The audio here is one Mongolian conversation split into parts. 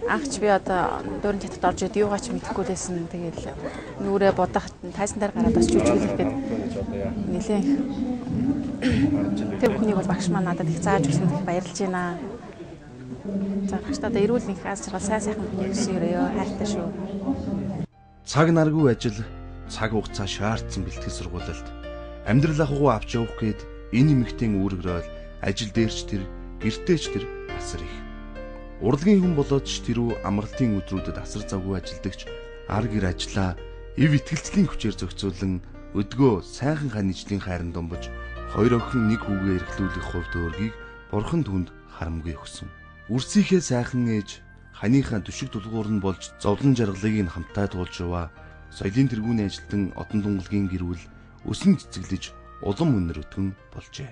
анхч би одоо дөрөв хятад орж ирээд юугаач мэдэхгүй байсан. Тэгээл нүрээ бодох тайсан дээр гараад бас жүжиглэхэд нэлээд тэр бүхнийг бол багш маань надад их зааж өгсөн их баярлж байна. За багш одоо эрүүл их аз жаргал сайн сайхан өсөөрэй хайртай шүү. Цаг наргүй ажил, цаг хугацаа шаардсан бэлтгэл сургуулилт амьдрал ахуйг авч явах гээд энэ эмэгтэйн үүргэрэл ажил дээрч тэр гэртээч тэр асар их. Урлагийн хүн болоод ч тэрүү амралтын өдрүүдэд асар завгүй ажилдагч ар гэр ажиллаа ив итгэлцлийн хүчээр зохицуулан өдгөө сайхан ханижлын хайран домбож хоёр охин нэг хүүгээ эрхлүүлэх хувьд өөргийг бурхан түнд харамгүй өгсөн. Үрсийнхээ сайхан ээж ханыхаа түшиг тулгуур нь болж зовлон жаргалыг нь хамтаа туулж яваа. Соёлын тэргүүний ажилтан Отон Тунгалгийн гэрүүл өсөн цэцэглэж улам үнэр өтгөн болжээ.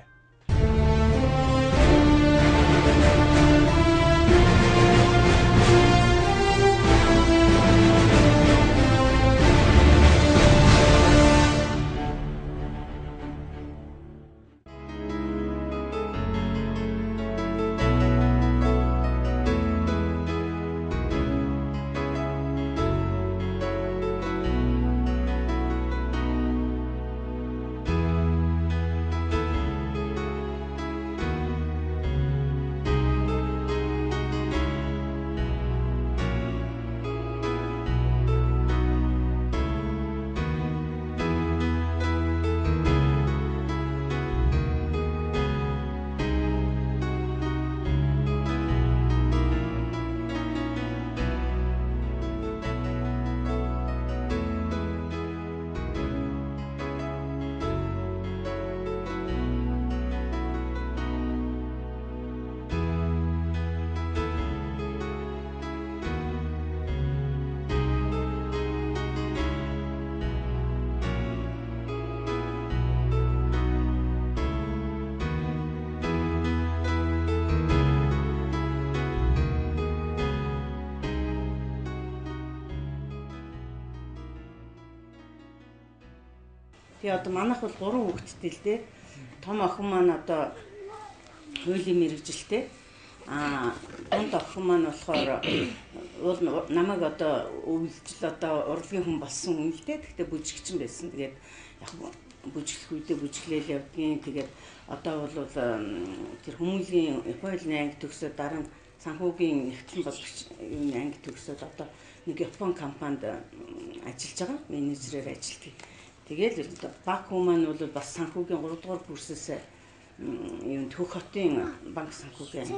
Тэгээ одоо манайх бол 3 хүүхэдтэй л дээ. Том охин маань одоо хуулийн мэргэжилтэй. Дунд охин маань болохоор намайг одоо өвлжил одоо урлагийн хүн болсон хүн л дээ. Тэгтээ бүжигчин байсан. Тэгээд яг бүжиглэх үедээ бүжиглээл явдгийн. Тэгээд одоо бол тэр хүмүүлийн хуулийн анги төгсөөд дараа нь санхүүгийн нэгтгэн болгогч анги төгсөөд одоо нэг Япон компанид ажиллаж байгаа. Менежерээр ажилладаг. Тэгээд баг хүмүүс маань бол бас санхүүгийн 3 дугаар курсээс Төөх хотын банк санхүүгийн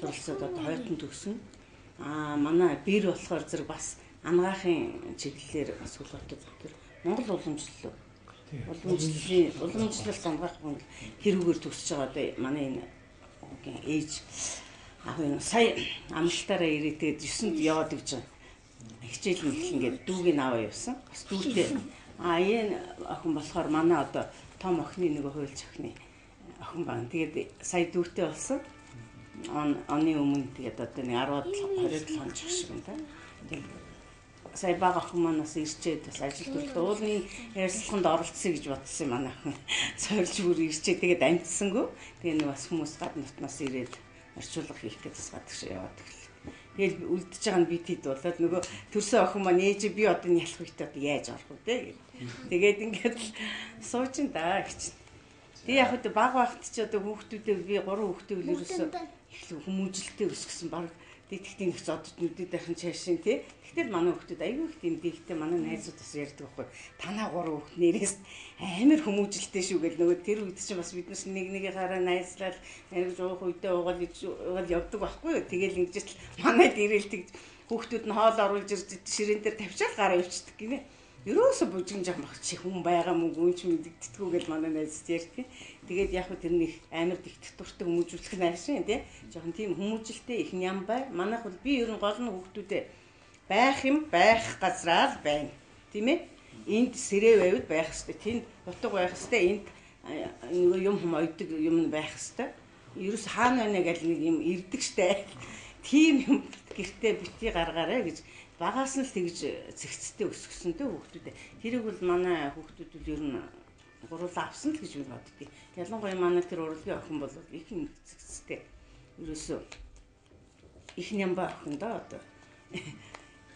суралцаад одоо хоёртон төгсөн. Манай бэр болохоор зэрэг бас ангаахын чиглэлээр бас хөлбөртөд тэр Монгол уламжлалт ангаах хэрэгээр төгсөж байгаа одоо манай энэ ээж ахын сая амлалтаараа ирээд тэгээд 9-нд яваад гэж хичээл нэхлэн гээд дүүгийн аваа явсан. Бас дүүтэй энэ охин болохоор манай одоо том охины нэг хуйлч охины охин байна. Тэгээд сая дүүтэй болсон. Оны өмнө тэгээд одоо нэг 10-27 он шиг байна та. Тэгээд сая бага охин манаас ирчээд бас ажил төрөлд уулын ярилцлаганд оролцъё гэж бодсон юм манай охин. Сорилж бүр ирчээд тэгээд амжсангүй. Тэгээд нэг бас хүмүүс гадна нутнаас ирээд орчуулга хийх гэж гадаг шиг яваад гэл. Тэгэл үлдчихэж байгаа нь бид хэд болоод нөгөө төрсөн охин маань ээж би одоо энэ ялах үедээ одоо яаж орох вэ гэдэг. Тэгээд ингээд суучин даа гэж. Тэгээ яг хөтө баг багт ч одоо хүүхдүүдээ би 3 хүүхдээ ерөөсөө их хүмүүжлэлтэй өсгсөн баг дийтгэхийн их зодод нүдэд дахин чаашин тий. Тэгтэл манай хүүхдүүд аягүй их тийм дийгтэй манай найзууд бас ярьдаг байхгүй. Танаа 3 хүүхд нэрээс амар хүмүүжлэлтэй шүү гэл нөгөө тэр үед чинь бас биднээс нэгнийгээрээ найзлал ярьж уух үедээ уугаад явдаг байхгүй. Тэгэл ингэж манайд ирээлдэг хүүхдүүд нь хоол оруулж ирж ширээн дээр тавьчаал гараа өвчдөг гинэ. Ерөөсө бүжгэн жамх чи хүн байгаа мөнгө ч мэддэгдэхгүй гэл манай найзд ярьдаг. Тэгээд яг хөө тэрний амар диктатуртай хүмүүжүүлэх найшин тий. Жохон тийм хүмүүжлэлтэй их ням бай. Манайх бол би ер нь гол нь хүүхдүүдээ байх юм байх газраа л байна. Тийм ээ? Энд сэрээ байвал байх хэвээр. Тэнд утга байх хэвээр. Энд юм хум ойдог юм байх хэвээр. Ерөөс хаана байна гэл нэг юм ирдэг штэ. Тийм юм гэртээ бити гаргаарай гэж багаас нь л тэгж зэгцтэй өсгсөнтэй хүүхдүүдээ. Тэрийг бол манай хүүхдүүд бол ер нь гурлаа авсан л гэж би боддгийг. Ялангуяа манай тэр урлагийн охин бол их зэгцтэй. Ерөөсөө их нямба охин да одоо.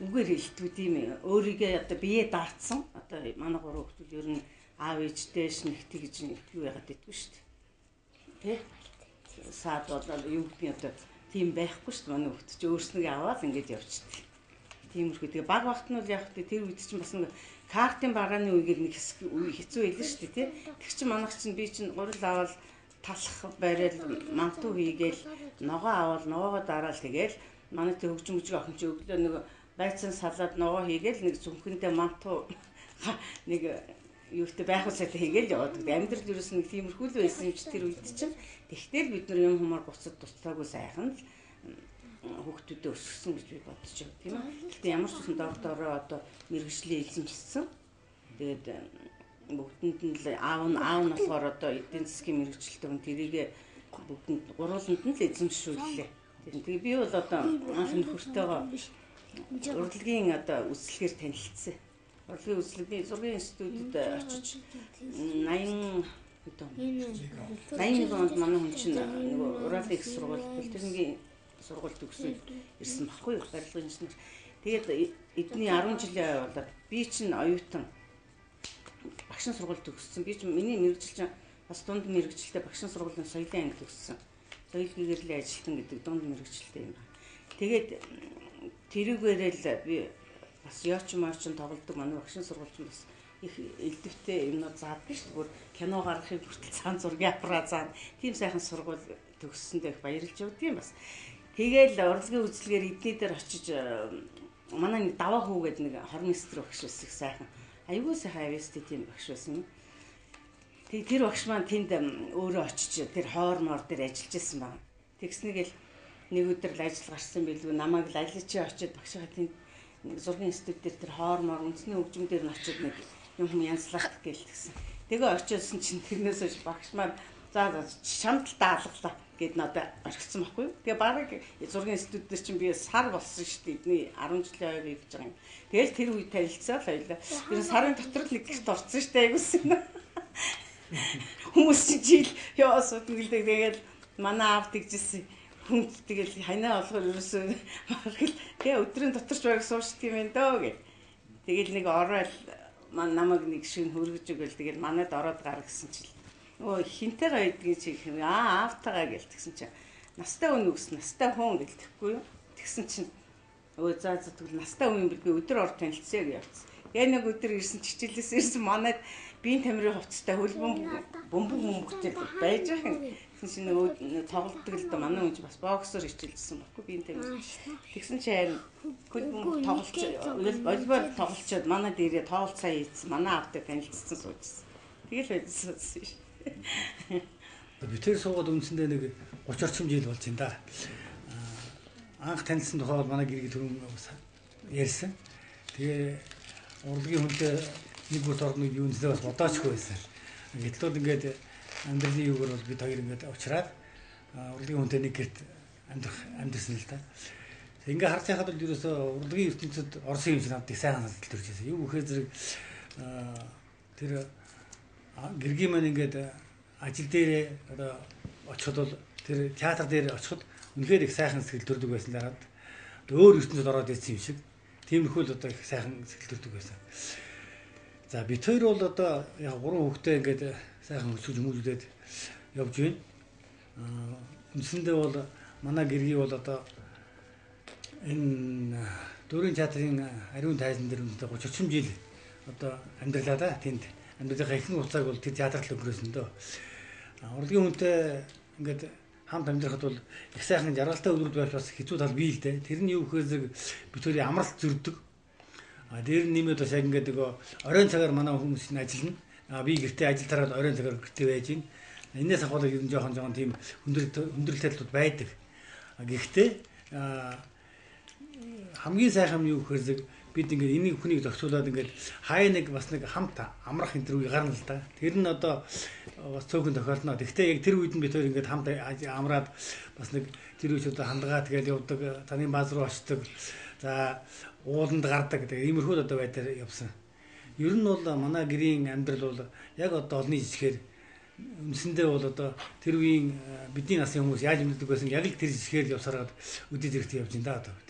үгээр хэлтгүү тийм өөрийгөө одоо бие даацсан одоо манай гурав хүүхдүүд ер нь аав ээжтэй шинэгтэй гэж нэгтгэв байгаад идэггүй шүү дээ. Тэ? Саад бол юу гэдгийг одоо тийм байхгүй шүү дээ. Манай хүүхд ч өөрснөө аваад ингэж явчихдаг. Тиймэрхүү тэгээ баг багт нь бол яг тэр үед чинь бас нэг картын багааны үеийг нэг хэцүү байлаа шүү дээ. Тэг чи манайх чинь би чинь гурил аваад талах барайл мантуу хийгээл ногоо аваад ногоогоо дараал тэгээл манай тэр хөгжим охин чи өглөө нэг байцсан салаад ногоо хийгээл нэг зүнхэндээ мантуу нэг юутай байхусаа хийгээл яваад. Амьдрал юус нэг тиймэрхүү л байсан юм чи тэр үед чинь. Тэгтэл бид нар юм хумаар буцаад туцтаагүй сайхан л хүүхдүүдэд өсгсөн гэж би бодож байна тийм ээ. Гэхдээ ямар ч үсэн доктороо одоо мэрэгжлийн эзэмшсэн. Тэгээд бүгдэнд нь л аав нь болохоор одоо эдийн засгийн мэрэгчлэлтэй хүн тэрийг бүгдэнд гурвууланд нь л эзэмшүүллээ. Тэгээ би бол одоо анх нөхөртөөгөө урлагийн одоо үслэгээр танилцсан. Урлагийн үслэгийн зургийн институтэд очиж 81 онд манай хүн чинь нэг урлагийн их сургууль Политехникийн сургууль төгсөж ирсэн баггүй юу барилгын инженер. Тэгээд эдний 10 жилийн болоод би чинь оюутан багшийн сургууль төгссөн. Би чинь миний мэрэгжил чинь бас дунд мэрэгжилтэй багшийн сургуулийн соёлын анги төгссөн. Соёл гэрлийн ажилтан гэдэг дунд мэрэгжилтэй юм байна. Тэгээд тэрүүгээрээ л би бас яач маачин тоглодог манай багшийн сургууль чинь бас их элдвтэй юмнууд заадаг шүү дээ. Бүр кино гаргахыг хүртэл цаан зургийн аппарат заана. Тийм сайхан сургууль төгссөндөө их баярлж явд юм бас. Тэгээл урлагийн үзлэгээр эдний дээр очиж манай нэг даваа хүү гэдэг нэг хормистр багш байсан их сайхан. Аюул сайхан авьяастай тийм багш байсан. Тэгээ тэр багш маань тэнд өөрөө очиж тэр хоормоор дээр ажиллаж байсан байна. Тэгснэгээл нэг өдөр л ажил гарсан билгүй намайг л ажил чи очиж багшаа тэнд зургийн институт дээр тэр хоормоор үндэсний хөгжим дээр нь очиж нэг юм янзлах гэлтгсэн. Тэгээ очиодсэн чинь тэрнээс хойш багш маань за шамтал даалгалаа гэд надад орхисон байхгүй юу. Тэгээ бараг зургийн институт дээр чинь би сар болсон шүү дээ. Эдний 10 жилийн ойр хийж байгаа юм. Тэгэл тэр үед танилцсаа л хоёлаа. Тэр сарын дотор л нэг гэрт орсон шүү дээ. Айгуусан. Хүмүүс жил яас үтгэл тэгэл манай аав тэгжсэн. Хүн тэгэл ханаа болохоор ерөөсөө тэгээ өдрийн доторч байг суушдаг юм байна дөө гэх. Тэгэл нэг ороод намайг нэг шин хөргөж өгөөл тэгэл манайд ороод гар гэсэн чил. Өө хинтэр байдгийг чи аавтайгаа гэлтгсэн чинь настай хүн үгс настай хүн гэлтэхгүй юу. Тэгсэн чинь өө за тэгвэл настай хүн би өдөр ор танилцъя гэж явцсан. Яг нэг өдөр ирсэн чичээлээс ирсэн манайд биеийн тамирын хувцастай бөмбөг байж байгаа юм. Тэгсэн чинь нөгөө тоглолтог л да манай хүн бас боксер хичээлсэн баггүй биеийн тамир. Тэгсэн чинь харин хөлбөмбөг тоглолч волейбол тоглолчод манай дээрээ тоолт сая ийдсэн манай аавтай танилцсан суужсэн. Тэгэл байдсан шүү. Битэр суугаад үндсэндээ нэг 30 орчим жил болж байна да. Анх танилцсан тухай манай гэрэг түрүүн ярьсан. Тэгээ урлагийн хүнтэй нэг бүрт орныг юунсдээ бас бодоочгүй байсан. Гэтэл ингээд амьдралын юугаар бол бид хоёр ингээд уучраад урлагийн хүнтэй нэг гэрт амьдрсан л да. Ингээ харж байхад бол ерөөсөө урлагийн ертөнцид Оросын юм шиг надад сайхан санагдал төрж байсан. Юу гэхээр зэрэг тэр гэргийн маань ингээд ажил дээрээ одоо очиход бол тэр театр дээр очиход үнэхээр их сайхан сэтгэл төрдөг байсан дараад өөр ертөнцид ороод ирсэн юм шиг тиймэрхүү л одоо их сайхан сэтгэл төрдөг байсан. За бид хоёр бол одоо яг 3 хүүхдээ ингээд сайхан өсөж хүмүүжүүлээд явж байна. Үндсэндээ бол манай гэргийн бол одоо энэ дөрвийн театрын ариун тайзан дээр үнэндээ 30 орчим жил одоо амьдралаа да тэнд амьдралынхаа ихэнх хугацааг бол тэр театрт өнгөрөөсөн дөө. Урлагийн хүнтэй ингээд хамт амьдрахад бол их сайхан жаргалтай өдрүүд байх бас хэцүү тал бий л дээ. Тэр нь юу гэхээр зэрэг бид хоёрын амралт зөрдөг. Дээр нь нэмээд бас яг ингээд нөгөө оройн цагаар манай хүмүүс нь ажиллана. Би гэртээ ажил тараад оройн цагаар гэртээ байж гин. Энээс ахвал ер нь жоохон тийм хүндрэлтэлүүд байдаг. Гэхдээ хамгийн сайхан юу гэхээр зэрэг бид ингээд энийг хүнийг зохицуулаад ингээд хай нэг бас нэг хамт амрах энэ төр үе гарна л да. Тэр нь одоо бас цөөхөн тохиолдно. Гэхдээ яг тэр үед нь бид хоёр ингээд хамт амраад бас нэг тэр үеч одоо хандагаа тэгэл явдаг, таны бааз руу очдог. За ууланд гардаг гэдэг иймэрхүү одоо байдлаар явсан. Ер нь бол манай гэрийн амьдрал бол яг одоо олны жижигхээр үндсэндээ бол одоо тэр үеийн бидний насны хүмүүс яаж амьддаг байсан яг л тэр жижигхээр явсараад үдий зэрэгт явж байна да одоо.